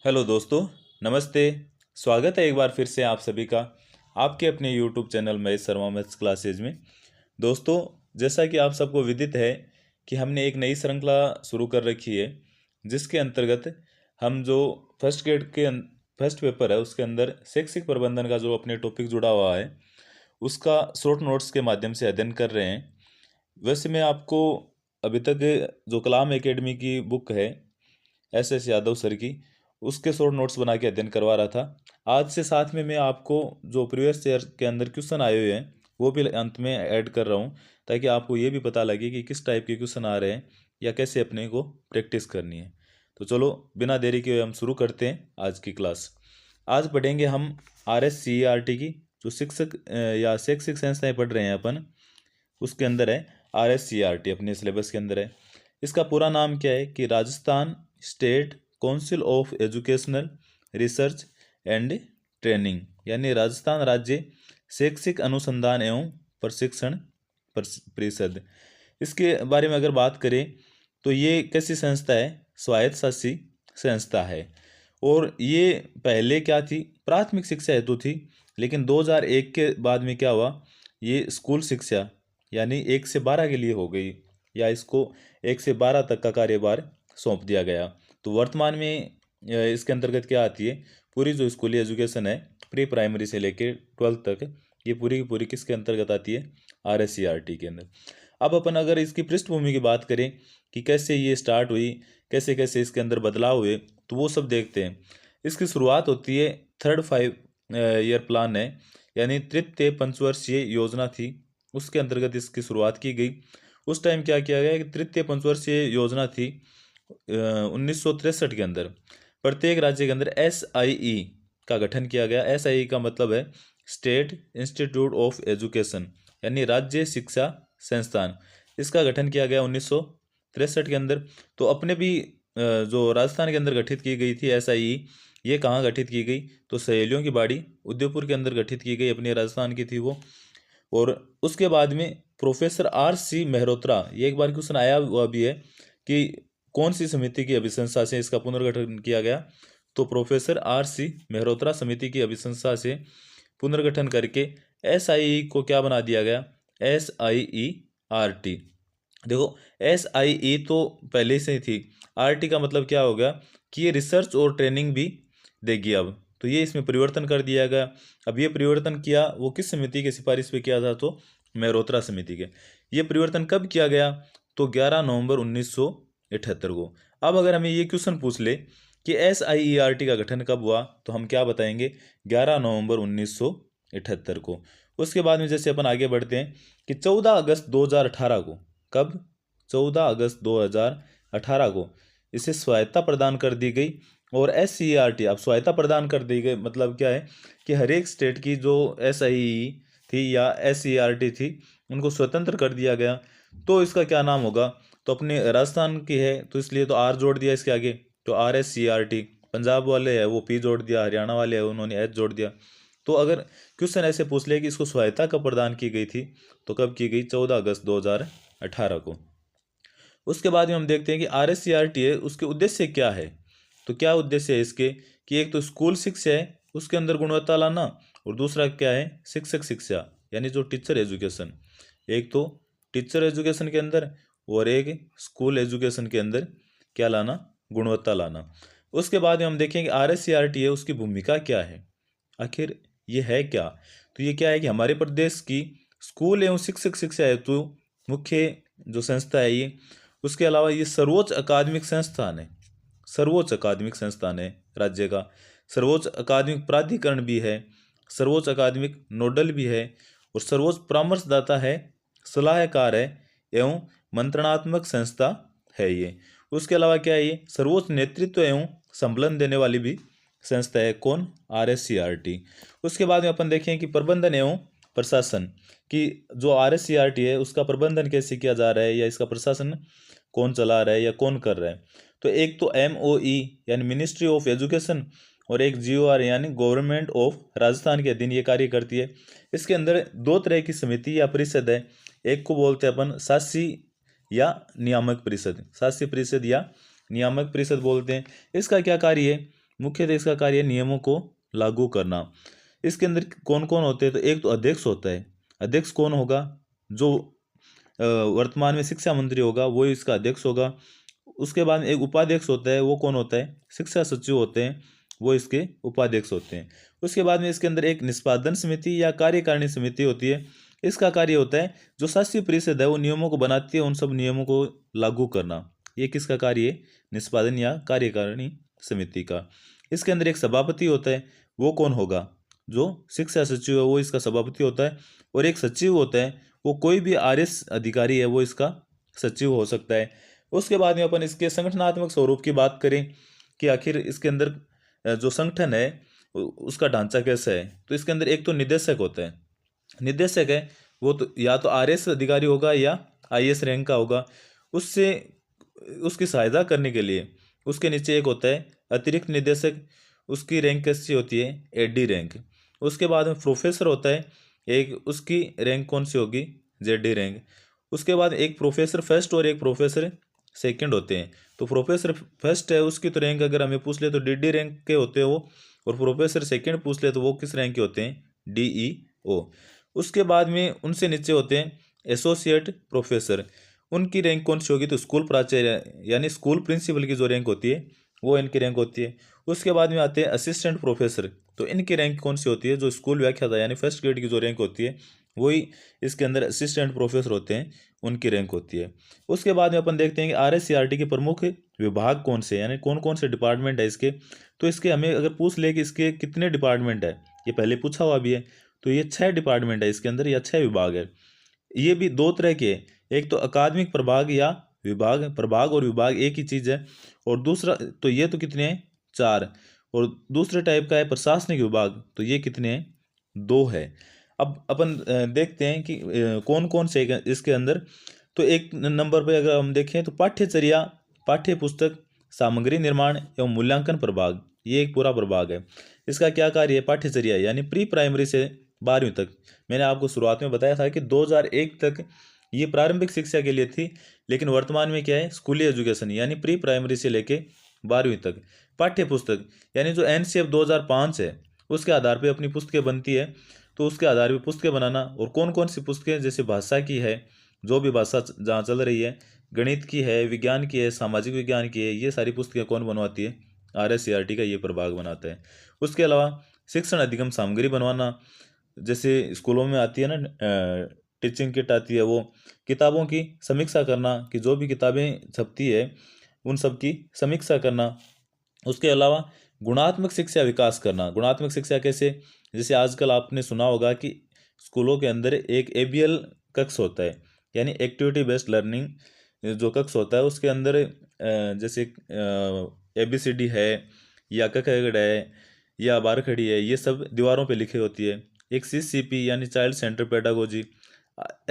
Hello दोस्तों, नमस्ते। स्वागत है एक बार फिर से आप सभी का आपके अपने YouTube channel Mahesh Sharma maths classes में। दोस्तों, जैसा कि आप सबको विदित है कि हमने एक नई श्रृंखला शुरू कर रखी है, जिसके अंतर्गत हम जो फर्स्ट ग्रेड के फर्स्ट पेपर है उसके अंदर शैक्षिक प्रबंधन का जो अपने टॉपिक जुड़ा हुआ है उसका शॉर्ट नोट्स के माध्यम से अध्ययन कर रहे हैं। वैसे मैं आपको अभी तक जो कलाम एकेडमी की बुक है एस यादव सर की, उसके शॉर्ट नोट्स बना के अध्ययन करवा रहा था। आज से साथ में मैं आपको जो प्रीवियस ईयर के अंदर क्वेश्चन आए हुए हैं वो भी अंत में ऐड कर रहा हूँ, ताकि आपको ये भी पता लगे कि किस टाइप के क्वेश्चन आ रहे हैं या कैसे अपने को प्रैक्टिस करनी है। तो चलो बिना देरी के हम शुरू करते हैं आज की क्लास। आज पढ़ेंगे हम RSCERT की, जो शिक्षक या शैक्षिक संस्थाएं पढ़ रहे हैं अपन, उसके अंदर है RSCERT, अपने सिलेबस के अंदर है। इसका पूरा नाम क्या है कि Rajasthan state council of educational research and training, यानी राजस्थान राज्य शैक्षिक अनुसंधान एवं प्रशिक्षण परिषद। इसके बारे में अगर बात करें तो ये कैसी संस्था है? स्वायत्त शासी संस्था है। और ये पहले क्या थी? प्राथमिक शिक्षा हेतु थी, लेकिन 2001 के बाद में क्या हुआ, ये स्कूल शिक्षा यानी 1 से 12 के लिए हो गई, या इसको 1 से 12 तक का कार्यभार सौंप दिया गया। तो वर्तमान में इसके अंतर्गत क्या आती है? पूरी जो स्कूली एजुकेशन है प्री प्राइमरी से लेकर 12th तक, ये पूरी की पूरी किसके अंतर्गत आती है? RSCERT के अंदर। अब अपन अगर इसकी पृष्ठभूमि की बात करें कि कैसे ये स्टार्ट हुई, कैसे कैसे इसके अंदर बदलाव हुए, तो वो सब देखते हैं। इसकी शुरुआत होती है 3rd 5 ईयर प्लान है, यानी तृतीय पंचवर्षीय योजना थी, उसके अंतर्गत इसकी शुरुआत की गई। उस टाइम क्या किया गया कि तृतीय पंचवर्षीय योजना थी 1963 के अंदर प्रत्येक राज्य के अंदर SIE का गठन किया गया। SIE का मतलब है स्टेट इंस्टीट्यूट ऑफ एजुकेशन, यानी राज्य शिक्षा संस्थान। इसका गठन किया गया 1963 के अंदर। तो अपने भी जो राजस्थान के अंदर गठित की गई थी SIE, ये कहाँ गठित की गई? तो सहेलियों की बाड़ी उदयपुर के अंदर गठित की गई, अपने राजस्थान की थी वो। और उसके बाद में प्रोफेसर RC मेहरोत्रा, ये एक बार क्वेश्चन आया हुआ भी है कि कौन सी समिति की अभिशंसा से इसका पुनर्गठन किया गया? तो प्रोफेसर RC मेहरोत्रा समिति की अभिशंसा से पुनर्गठन करके SIE को क्या बना दिया गया? SIERT। देखो, SIE तो पहले से ही थी, RT का मतलब क्या हो गया कि ये रिसर्च और ट्रेनिंग भी देगी अब। तो ये इसमें परिवर्तन कर दिया गया। अब ये परिवर्तन किया वो किस समिति की सिफारिश पे किया था? तो मेहरोत्रा समिति के। ये परिवर्तन कब किया गया? तो 11 नवंबर 1978 को। अब अगर हमें ये क्वेश्चन पूछ ले कि SIERT का गठन कब हुआ, तो हम क्या बताएंगे? 11 नवंबर 1978 को। उसके बाद में जैसे अपन आगे बढ़ते हैं कि 14 अगस्त 2018 को, कब? 14 अगस्त 2018 को इसे स्वायत्ता प्रदान कर दी गई। और SCERT अब स्वायत्ता प्रदान कर दी गई मतलब क्या है कि हर एक स्टेट की जो SIE थी या SCERT थी, उनको स्वतंत्र कर दिया गया। तो इसका क्या नाम होगा? तो अपने राजस्थान की है तो इसलिए तो R जोड़ दिया इसके आगे, तो RSCERT। पंजाब वाले है वो P जोड़ दिया, हरियाणा वाले है उन्होंने H जोड़ दिया। तो अगर क्वेश्चन ऐसे पूछ ले कि इसको स्वायत्ता कब प्रदान की गई थी, तो कब की गई? 14 अगस्त 2018 को। उसके बाद में हम देखते हैं कि RSCERT है, उसके उद्देश्य क्या है? तो क्या उद्देश्य है इसके कि एक तो स्कूल शिक्षा है उसके अंदर गुणवत्ता लाना, और दूसरा क्या है? शिक्षक शिक्षा, यानी जो टीचर एजुकेशन। एक तो टीचर एजुकेशन के अंदर और एक स्कूल एजुकेशन के अंदर क्या लाना? गुणवत्ता लाना। उसके बाद में हम देखेंगे RSCERT है, उसकी भूमिका क्या है, आखिर ये है क्या? तो ये क्या है कि हमारे प्रदेश की स्कूल एवं शिक्षक शिक्षा हेतु मुख्य जो संस्था है ये, उसके अलावा ये सर्वोच्च अकादमिक संस्थान है। सर्वोच्च अकादमिक संस्थान है राज्य का, सर्वोच्च अकादमिक प्राधिकरण भी है, सर्वोच्च अकादमिक नोडल भी है, और सर्वोच्च परामर्शदाता है, सलाहकार है एवं मंत्रणात्मक संस्था है ये। उसके अलावा क्या है? ये सर्वोच्च नेतृत्व एवं संबलन देने वाली भी संस्था है। कौन? RSCERT। उसके बाद में अपन देखें कि प्रबंधन एवं प्रशासन की जो RSCERT है उसका प्रबंधन कैसे किया जा रहा है, या इसका प्रशासन कौन चला रहा है या कौन कर रहा है। तो एक तो MOE यानी मिनिस्ट्री ऑफ एजुकेशन, और एक GOR यानी गवर्नमेंट ऑफ राजस्थान के अधीन ये कार्य करती है। इसके अंदर दो तरह की समिति या परिषद है। एक को बोलते हैं अपन शासी या नियामक परिषद, शासी परिषद या नियामक परिषद बोलते हैं। इसका क्या कार्य है? मुख्यतः इसका कार्य है नियमों को लागू करना। इसके अंदर कौन कौन होते हैं, तो एक तो अध्यक्ष होता है। अध्यक्ष कौन होगा, जो वर्तमान में शिक्षा मंत्री होगा वो इसका अध्यक्ष होगा। उसके बाद एक उपाध्यक्ष होता है, वो कौन होता है, शिक्षा सचिव होते हैं, वो इसके उपाध्यक्ष होते हैं। उसके बाद में इसके अंदर एक निष्पादन समिति या कार्यकारिणी समिति होती है। इसका कार्य होता है जो शासी परिषद है वो नियमों को बनाती है, उन सब नियमों को लागू करना। ये किसका कार्य है, निष्पादन या कार्यकारिणी समिति का। इसके अंदर एक सभापति होता है, वो कौन होगा, जो शिक्षा सचिव है वो इसका सभापति होता है। और एक सचिव होता है, वो कोई भी आरएस अधिकारी है वो इसका सचिव हो सकता है। उसके बाद में अपन इसके संगठनात्मक स्वरूप की बात करें कि आखिर इसके अंदर जो संगठन है उसका ढांचा कैसा है, तो इसके अंदर एक तो निदेशक होता है। निदेशक है वो तो या तो आरएस अधिकारी होगा या आईएएस रैंक का होगा। उससे उसकी सहायता करने के लिए उसके नीचे एक होता है अतिरिक्त निदेशक, उसकी रैंक कैसी होती है, एडी रैंक। उसके बाद में प्रोफेसर होता है एक, उसकी रैंक कौन सी होगी, जेडी रैंक। उसके बाद एक प्रोफेसर फर्स्ट और एक प्रोफेसर सेकंड होते हैं। तो प्रोफेसर फर्स्ट है उसकी तो रैंक अगर हमें पूछ ले तो डीडी रैंक के होते हैं वो, और प्रोफेसर सेकंड पूछ ले तो वो किस रैंक के होते हैं, डीईओ। उसके बाद में उनसे नीचे होते हैं एसोसिएट प्रोफेसर, उनकी रैंक कौन सी होगी, तो स्कूल प्राचार्य यानी स्कूल प्रिंसिपल की जो रैंक होती है वो इनकी रैंक होती है। उसके बाद में आते हैं असिस्टेंट प्रोफेसर, तो इनकी रैंक कौन सी होती है, जो स्कूल व्याख्याता यानी फर्स्ट ग्रेड की जो रैंक होती है वही इसके अंदर असिस्टेंट प्रोफेसर होते हैं, उनकी रैंक होती है। उसके बाद में अपन देखते हैं कि आरएससीईआरटी के प्रमुख विभाग कौन से, यानी कौन कौन से डिपार्टमेंट है इसके। तो इसके हमें अगर पूछ ले कि इसके कितने डिपार्टमेंट है, ये पहले पूछा हुआ भी है, तो ये 6 डिपार्टमेंट है इसके अंदर, या 6 विभाग है। ये भी दो तरह के है, एक तो अकादमिक प्रभाग या विभाग, प्रभाग और विभाग एक ही चीज़ है। और दूसरा तो ये तो कितने हैं, 4। और दूसरे टाइप का है प्रशासनिक विभाग, तो ये कितने हैं, 2 है। अब अपन देखते हैं कि कौन कौन से इसके अंदर। तो एक नंबर पे अगर हम देखें तो पाठ्यचर्या, पाठ्य पुस्तक, सामग्री निर्माण एवं मूल्यांकन प्रभाग, ये एक पूरा प्रभाग है। इसका क्या कार्य है, पाठ्यचर्या यानी प्री प्राइमरी से 12वीं तक। मैंने आपको शुरुआत में बताया था कि 2001 तक ये प्रारंभिक शिक्षा के लिए थी, लेकिन वर्तमान में क्या है, स्कूली एजुकेशन यानी प्री प्राइमरी से लेके 12वीं तक। पाठ्य पुस्तक यानी जो एनसीएफ 2005 है उसके आधार पे अपनी पुस्तकें बनती है, तो उसके आधार पे पुस्तकें बनाना। और कौन कौन सी पुस्तकें, जैसे भाषा की है, जो भी भाषा जहाँ चल रही है, गणित की है, विज्ञान की है, सामाजिक विज्ञान की है, ये सारी पुस्तकें कौन बनवाती है, आरएससीईआरटी का ये प्रभाग बनाता है। उसके अलावा शिक्षण अधिगम सामग्री बनवाना, जैसे स्कूलों में आती है ना टीचिंग किट आती है, वो किताबों की समीक्षा करना कि जो भी किताबें छपती है उन सब की समीक्षा करना। उसके अलावा गुणात्मक शिक्षा विकास करना। गुणात्मक शिक्षा कैसे, जैसे आजकल आपने सुना होगा कि स्कूलों के अंदर एक एबीएल कक्ष होता है, यानी एक्टिविटी बेस्ड लर्निंग जो कक्ष होता है उसके अंदर जैसे ABCD है या क ख ग है या बारखड़ी है, ये सब दीवारों पे लिखी होती है। एक CCP यानी चाइल्ड सेंटर पेडागोजी,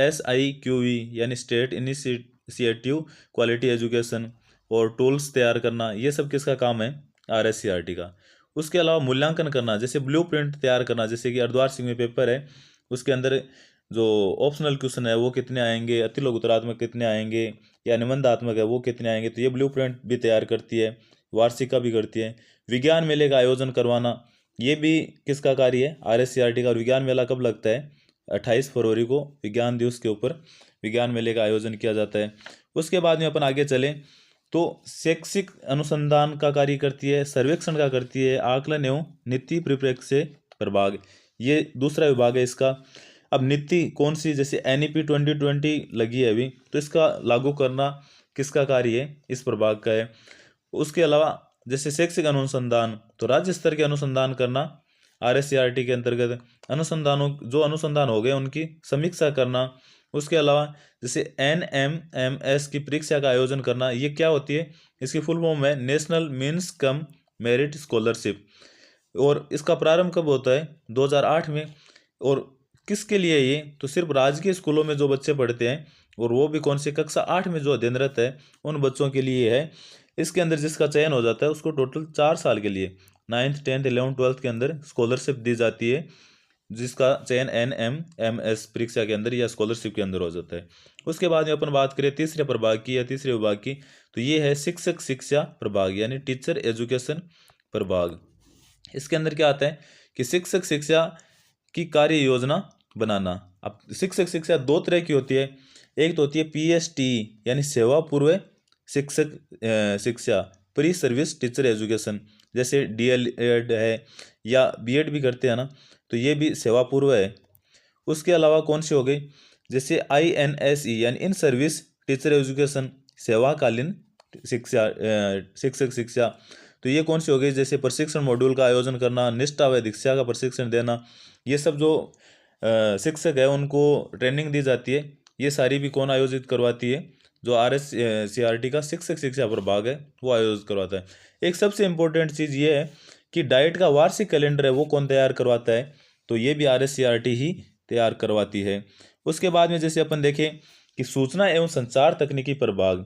SIQV यानी स्टेट इनिशिएटिव क्वालिटी एजुकेशन, और टूल्स तैयार करना, ये सब किसका काम है, आरएससीईआरटी का। उसके अलावा मूल्यांकन करना, जैसे ब्लूप्रिंट तैयार करना, जैसे कि अर्धवार्षिक में पेपर है उसके अंदर जो ऑप्शनल क्वेश्चन है वो कितने आएंगे, अति लघुतरात्मक कितने आएंगे, या निबंधात्मक है वो कितने आएंगे, तो ये ब्लूप्रिंट भी तैयार करती है, वार्षिका भी करती है। विज्ञान मेले का आयोजन करवाना, ये भी किसका कार्य है, आरएससीईआरटी का। और विज्ञान मेला कब लगता है, 28 फरवरी को विज्ञान दिवस के ऊपर विज्ञान मेले का आयोजन किया जाता है। उसके बाद में अपन आगे चलें तो शैक्षिक अनुसंधान का कार्य करती है, सर्वेक्षण का करती है, आकलन एवं नीति परिप्रेक्ष्य प्रभाग, ये दूसरा विभाग है इसका। अब नीति कौन सी, जैसे NEP 2020 लगी है अभी, तो इसका लागू करना किसका कार्य है, इस प्रभाग का है। उसके अलावा जैसे शैक्षिक अनुसंधान, तो राज्य स्तर के अनुसंधान करना आरएससीईआरटी के अंतर्गत, अनुसंधानों जो अनुसंधान हो गए उनकी समीक्षा करना। उसके अलावा जैसे NMMS की परीक्षा का आयोजन करना, ये क्या होती है, इसकी फुल फॉर्म है national means cum merit scholarship. और इसका प्रारंभ कब होता है, 2008 में। और किसके लिए ये, तो सिर्फ राजकीय स्कूलों में जो बच्चे पढ़ते हैं, और वो भी कौन सी कक्षा 8 में जो अध्ययनरत है उन बच्चों के लिए है। इसके अंदर जिसका चयन हो जाता है उसको टोटल 4 साल के लिए 9th 10th 11th 12th के अंदर स्कॉलरशिप दी जाती है, जिसका चयन NMMS परीक्षा के अंदर या स्कॉलरशिप के अंदर हो जाता है। उसके बाद में अपन बात करें तीसरे प्रभाग की या तीसरे विभाग की, तो ये है शिक्षक शिक्षा प्रभाग यानी टीचर एजुकेशन प्रभाग। इसके अंदर क्या आता है कि शिक्षक शिक्षा की कार्य योजना बनाना। अब शिक्षक शिक्षा दो तरह की होती है। एक तो होती है PST यानी सेवा पूर्व शिक्षक शिक्षा, प्री सर्विस टीचर एजुकेशन, जैसे DLED है या B.Ed भी करते हैं ना, तो ये भी सेवा पूर्व है। उसके अलावा कौन सी हो गई, जैसे INSE यानी इन सर्विस टीचर एजुकेशन, सेवाकालीन शिक्षा शिक्षक शिक्षा, तो ये कौन सी हो गई, जैसे प्रशिक्षण मॉड्यूल का आयोजन करना, निष्ठा व दीक्षा का प्रशिक्षण देना, ये सब जो शिक्षक है उनको ट्रेनिंग दी जाती है, ये सारी भी कौन आयोजित करवाती है, जो RSCRT का शिक्षक शिक्षा प्रभाग है वो आयोजित करवाता है। एक सबसे इम्पोर्टेंट चीज़ ये है कि डाइट का वार्षिक कैलेंडर है वो कौन तैयार करवाता है, तो ये भी RSCRT ही तैयार करवाती है। उसके बाद में जैसे अपन देखें कि सूचना एवं संचार तकनीकी प्रभाग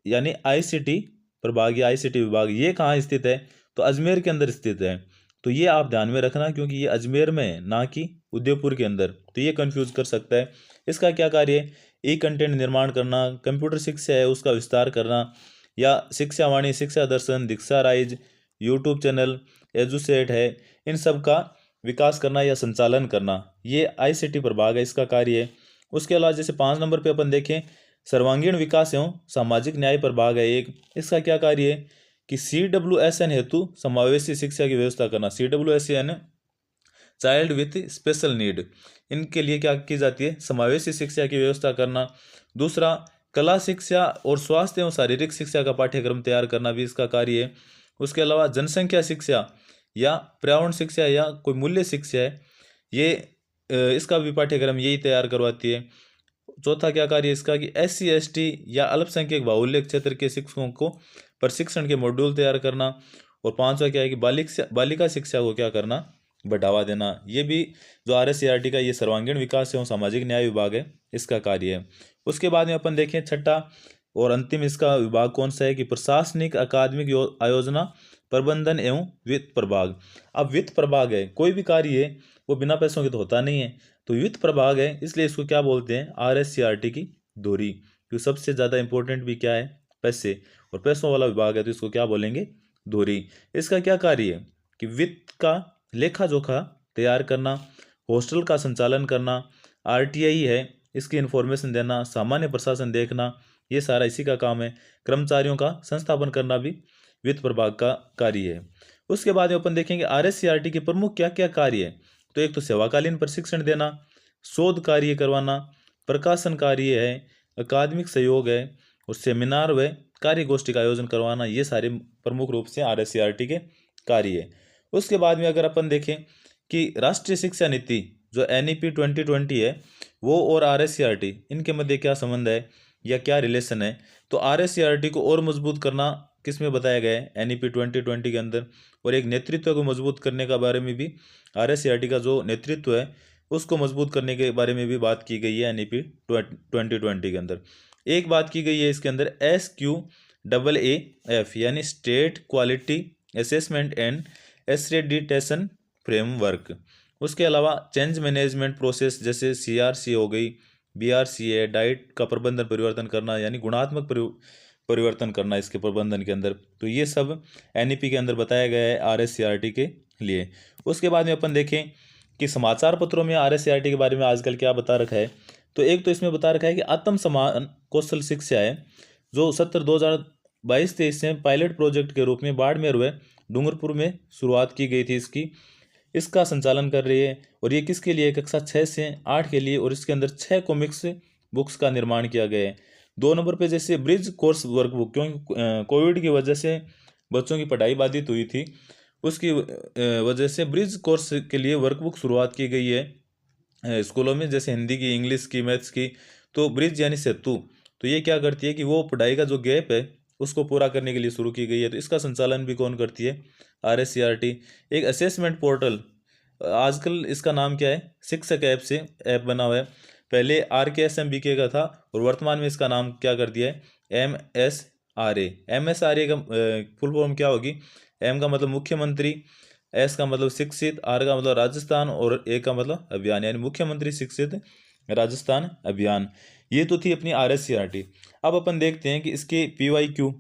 यानी ICT प्रभाग या ICT विभाग, ये कहाँ स्थित है, तो अजमेर के अंदर स्थित है। तो ये आप ध्यान में रखना क्योंकि ये अजमेर में है ना कि उदयपुर के अंदर, तो ये कंफ्यूज कर सकता है। इसका क्या कार्य है, ई कंटेंट निर्माण करना, कंप्यूटर शिक्षा है उसका विस्तार करना, या शिक्षा वाणी, शिक्षा दर्शन, दीक्षा राइज, यूट्यूब चैनल, एजुसेट है, इन सब का विकास करना या संचालन करना, ये ICT प्रभाग है, इसका कार्य है। उसके अलावा जैसे 5 नंबर पे अपन देखें सर्वांगीण विकास एवं सामाजिक न्याय प्रभाग है एक, इसका क्या कार्य है कि CWSN हेतु समावेशी शिक्षा की व्यवस्था करना। CWSN child with special need, इनके लिए क्या की जाती है, समावेशी शिक्षा की व्यवस्था करना। दूसरा कला शिक्षा और स्वास्थ्य एवं शारीरिक शिक्षा का पाठ्यक्रम तैयार करना भी इसका कार्य है। उसके अलावा जनसंख्या शिक्षा या पर्यावरण शिक्षा या कोई मूल्य शिक्षा है, ये इसका भी पाठ्यक्रम यही तैयार करवाती है। चौथा क्या कार्य इसका कि SC ST या अल्पसंख्यक बाहुल्य क्षेत्र के शिक्षकों को प्रशिक्षण के मॉड्यूल तैयार करना। और पांचवा क्या है कि बालिका शिक्षा को क्या करना, बढ़ावा देना। ये भी जो RSCRT का ये सर्वांगीण विकास एवं सामाजिक न्याय विभाग है, इसका कार्य है। उसके बाद में अपन देखें छठा और अंतिम इसका विभाग कौन सा है कि प्रशासनिक अकादमिक आयोजना प्रबंधन एवं वित्त प्रभाग। अब वित्त प्रभाग है, कोई भी कार्य है वो बिना पैसों के तो होता नहीं है, तो वित्त प्रभाग है, इसलिए इसको क्या बोलते हैं, RSCRT की धुरी, क्योंकि सबसे ज़्यादा इंपॉर्टेंट भी क्या है, पैसे, और पैसों वाला विभाग है तो इसको क्या बोलेंगे, धुरी। इसका क्या कार्य है कि वित्त का लेखा जोखा तैयार करना, हॉस्टल का संचालन करना, RTI है इसकी इन्फॉर्मेशन देना, सामान्य प्रशासन देखना, ये सारा इसी का काम है। कर्मचारियों का संस्थापन करना भी वित्त प्रभाग का कार्य है। उसके बाद में अपन देखेंगे RSCRT के प्रमुख क्या क्या कार्य है, तो एक तो सेवाकालीन प्रशिक्षण देना, शोध कार्य करवाना, प्रकाशन कार्य है, अकादमिक सहयोग है, और सेमिनार व कार्यगोष्ठी का आयोजन करवाना, ये सारे प्रमुख रूप से RSCRT के कार्य है। उसके बाद में अगर अपन देखें कि राष्ट्रीय शिक्षा नीति जो NEP 2020 है वो और RSCRT इनके मध्य क्या संबंध है या क्या रिलेशन है, तो RSCRT को और मजबूत करना किस में बताया गया है, NEP 2020 के अंदर। और एक नेतृत्व को मजबूत करने का बारे में भी RSCRT का जो नेतृत्व है उसको मजबूत करने के बारे में भी बात की गई है NEP 2020 के अंदर। एक बात की गई है इसके अंदर SQAAF यानी state quality assessment and accreditation framework. उसके अलावा चेंज मैनेजमेंट प्रोसेस जैसे CRC हो गई, BRC है, डाइट का प्रबंधन परिवर्तन करना यानी गुणात्मक परिवर्तन करना इसके प्रबंधन के अंदर, तो ये सब NEP के अंदर बताया गया है RSCRT के लिए। उसके बाद में अपन देखें कि समाचार पत्रों में RSCRT के बारे में आजकल क्या बता रखा है, तो एक तो इसमें बता रखा है कि आत्म समान कौशल शिक्षा है जो सत्र 2022-23 से पायलट प्रोजेक्ट के रूप में बाड़मेर व डूंगरपुर में शुरुआत की गई थी इसका संचालन कर रही है। और ये किसके लिए, कक्षा 6 से 8 के लिए, और इसके अंदर 6 कॉमिक्स बुक्स का निर्माण किया गया है। 2 नंबर पे जैसे ब्रिज कोर्स वर्कबुक, क्योंकि कोविड की वजह से बच्चों की पढ़ाई बाधित हुई थी, उसकी वजह से ब्रिज कोर्स के लिए वर्कबुक शुरुआत की गई है स्कूलों में, जैसे हिंदी की, इंग्लिश की, मैथ्स की। तो ब्रिज यानी सेतु, तो ये क्या करती है कि वो पढ़ाई का जो गैप है उसको पूरा करने के लिए शुरू की गई है, तो इसका संचालन भी कौन करती है, RSCRT। एक असेसमेंट पोर्टल, आजकल इसका नाम क्या है, शिक्षक ऐप से ऐप बना हुआ है, पहले RKSMBK का था और वर्तमान में इसका नाम क्या कर दिया है, MSRA। MSRA का फुल फॉर्म क्या होगी, M का मतलब मुख्यमंत्री, S का मतलब शिक्षित, R का मतलब राजस्थान, और A का मतलब अभियान, यानी मुख्यमंत्री शिक्षित राजस्थान अभियान। ये तो थी अपनी RSCRT। अब अपन देखते हैं कि इसके PYQ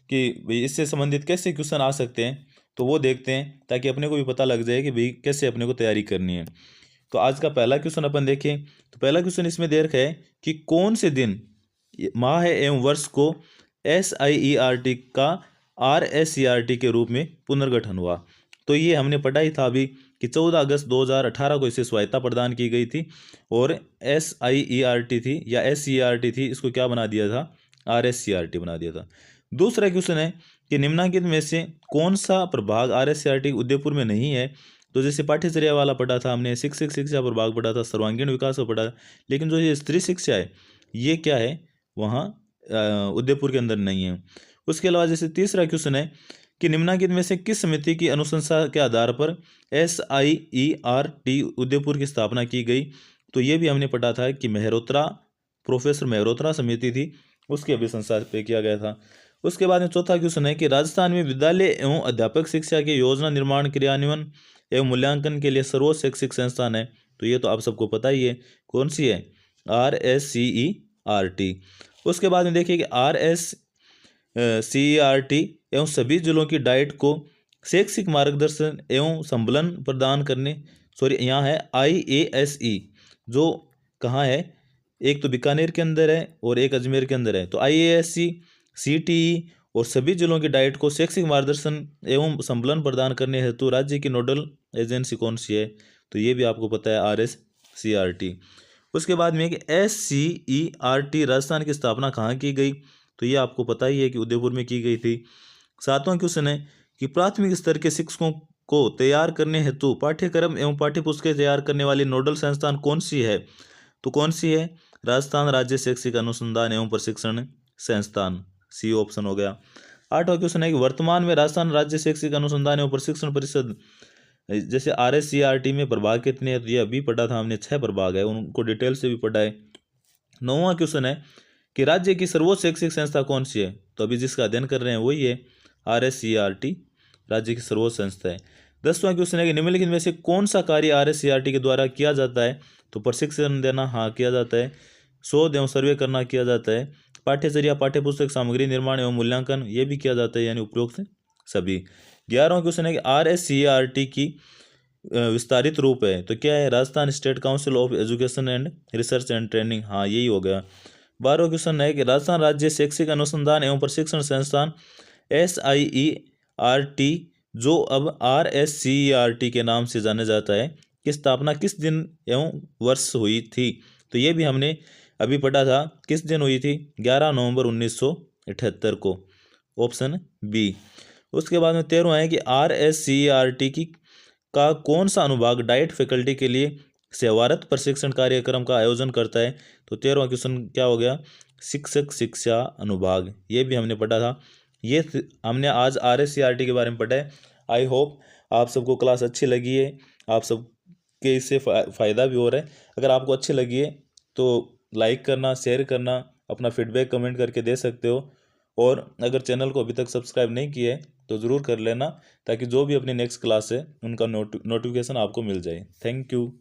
कि इससे संबंधित कैसे क्वेश्चन आ सकते हैं। तो वो देखते हैं ताकि अपने को भी पता लग जाए कि भाई कैसे अपने को तैयारी करनी है। तो आज का पहला क्वेश्चन अपन देखें। तो पहला क्वेश्चन इसमें दे रखा है कि कौन से दिन माह एवं वर्ष को SIERT का RSCRT के रूप में पुनर्गठन हुआ। तो ये हमने पढ़ा ही था अभी कि 14 अगस्त 2018 को इसे स्वायत्ता प्रदान की गई थी और SIERT थी या SCERT थी, इसको क्या बना दिया था, RSCRT बना दिया था। दूसरा क्वेश्चन है कि निम्नलिखित में से कौन सा प्रभाग RSCRT उदयपुर में नहीं है। तो जैसे पाठ्यचर्या वाला पढ़ा था हमने, शिक्षक शिक्षा प्रभाग पढ़ा था, सर्वांगीण विकास को पढ़ा, लेकिन जो ये स्त्री शिक्षा है ये क्या है, वहाँ उदयपुर के अंदर नहीं है। उसके अलावा जैसे तीसरा क्वेश्चन है कि निम्नलिखित में से किस समिति की अनुशंसा के आधार पर SIERT उदयपुर की स्थापना की गई। तो ये भी हमने पढ़ा था कि प्रोफेसर मेहरोत्रा समिति थी, उसकी अभिशंसा पे किया गया था। उसके बाद में चौथा क्वेश्चन है कि राजस्थान में विद्यालय एवं अध्यापक शिक्षा के योजना निर्माण, क्रियान्वयन एवं मूल्यांकन के लिए सर्वोच्च शैक्षिक संस्थान है। तो ये तो आप सबको पता ही है कौन सी है, RSCERT। उसके बाद में देखिए कि RSCERT एवं सभी जिलों की डाइट को शैक्षिक मार्गदर्शन एवं संबलन प्रदान करने, यहाँ है IASE, जो कहाँ है, एक तो बीकानेर के अंदर है और एक अजमेर के अंदर है। तो IASE, CTE और सभी जिलों की डाइट को शैक्षिक मार्गदर्शन एवं संबलन प्रदान करने हेतु राज्य की नोडल एजेंसी कौन सी है। तो ये भी आपको पता है, RSCERT। उसके बाद में कि SCERT राजस्थान की स्थापना कहाँ की गई। तो ये आपको पता ही है कि उदयपुर में की गई थी। सातवां क्वेश्चन है कि प्राथमिक स्तर के शिक्षकों को तैयार करने हेतु पाठ्यक्रम एवं पाठ्यपुस्तकें तैयार करने वाली नोडल संस्थान कौन सी है। तो कौन सी है, राजस्थान राज्य शैक्षिक अनुसंधान एवं प्रशिक्षण संस्थान, सी ऑप्शन हो गया। आठवां क्वेश्चन है कि वर्तमान में राजस्थान राज्य शैक्षिक अनुसंधान एवं प्रशिक्षण परिषद, जैसे RSCERT में प्रभाग कितने हैं, तो ये अभी पढ़ा था हमने, 6 प्रभाग है, उनको डिटेल से भी पढ़ा है। नौवां क्वेश्चन है कि राज्य की सर्वोच्च शैक्षिक संस्था कौन सी है। तो अभी जिसका अध्ययन कर रहे हैं वही है, RSCERT राज्य की सर्वोच्च संस्था है। 10वां क्वेश्चन है कि निम्नलिखित में से कौन सा कार्य RSCERT के द्वारा किया जाता है। तो प्रशिक्षण देना, हाँ किया जाता है। शोध एवं सर्वे करना किया जाता है। पाठ्यचर्या, पाठ्यपुस्तक सामग्री निर्माण एवं मूल्यांकन, ये भी किया जाता है, यानी उपरोक्त सभी। 11वां क्वेश्चन है कि RSCERT की विस्तारित रूप है, तो क्या है, Rajasthan state council of education and research and training, हाँ यही हो गया। 12वां क्वेश्चन है कि राजस्थान राज्य शैक्षिक अनुसंधान एवं प्रशिक्षण संस्थान SIERT, जो अब RSCERT के नाम से जाना जाता है, की स्थापना किस दिन एवं वर्ष हुई थी। तो ये भी हमने अभी पढ़ा था, किस दिन हुई थी, 11 नवंबर 1978 को, ऑप्शन बी। उसके बाद में 13वां है कि RSCERT की का कौन सा अनुभाग डाइट फैकल्टी के लिए सेवारत प्रशिक्षण कार्यक्रम का आयोजन करता है। तो 13वां क्वेश्चन क्या हो गया, शिक्षक शिक्षा अनुभाग, ये भी हमने पढ़ा था। ये हमने आज RSCERT के बारे में पढ़ा है। आई होप आप सबको क्लास अच्छी लगी है, आप सबके इससे फ़ायदा भी हो रहा है। अगर आपको अच्छी लगी है तो लाइक करना, शेयर करना, अपना फीडबैक कमेंट करके दे सकते हो। और अगर चैनल को अभी तक सब्सक्राइब नहीं किया है तो ज़रूर कर लेना, ताकि जो भी अपनी नेक्स्ट क्लास है उनका नोटिफिकेशन आपको मिल जाए। Thank you.